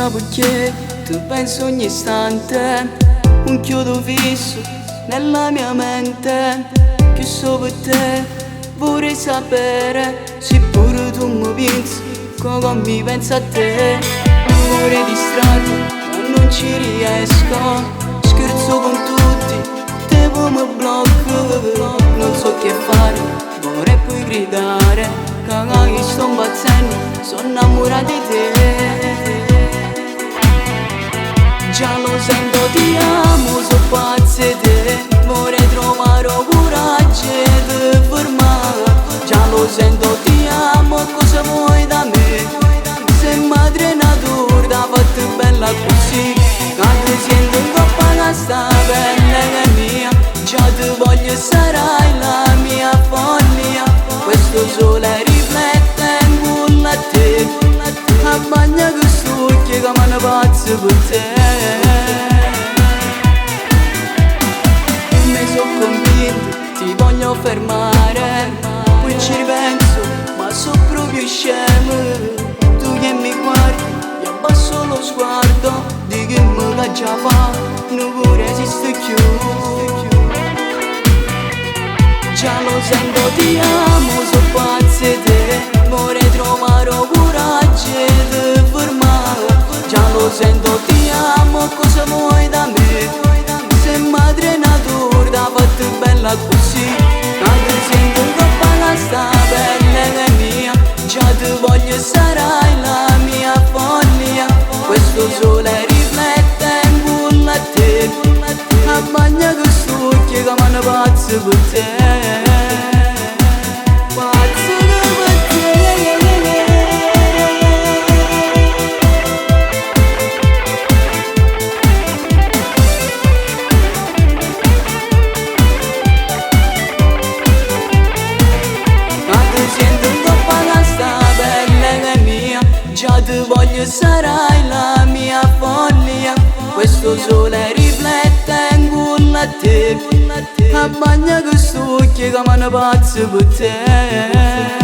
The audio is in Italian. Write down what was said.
Chissà perché tu penso ogni istante, un chiodo fisso nella mia mente, che so per te vorrei sapere se pure tu mi pensi come mi pensa a te. Vorrei distrarmi ma non ci riesco, scherzo con tutti, te poi mi blocco, non so che fare, vorrei poi gridare che sto impazzendo, sono innamorata di te. Già lo sento, ti amo, so pazza di te, vorrei trovare coraggio di fermare. Già lo sento, ti amo, cosa vuoi da me? Sei madre natura, da fatta bella così, quando sento in coppa che sta bella che è mia. Già ti voglio, sarai la mia follia, questo sole riflette in culo a te, a bagna che succhia come una pazza per te. Mi sono convinto, ti voglio fermare, poi ci ripenso, ma sono proprio scemo. Tu che mi guardi, io abbasso lo sguardo, di che me la già fa, non pure esiste più. Già lo sento, ti amo, so pazza di te, vorrei trovare coraggio di fermare. Già lo sento, ti amo, cosa vuoi da me? Sei madre natura, da fatta bella così, quando sento in coppa che sta bella che è mia. Già ti voglio, sarai la mia follia, questo sole riflette in culo a te, a bagna che succhia come una pazza per te. Già ti voglio, sarai la mia follia, questo sole riflette in culo a te, a bagna che succhia come una pazza per te.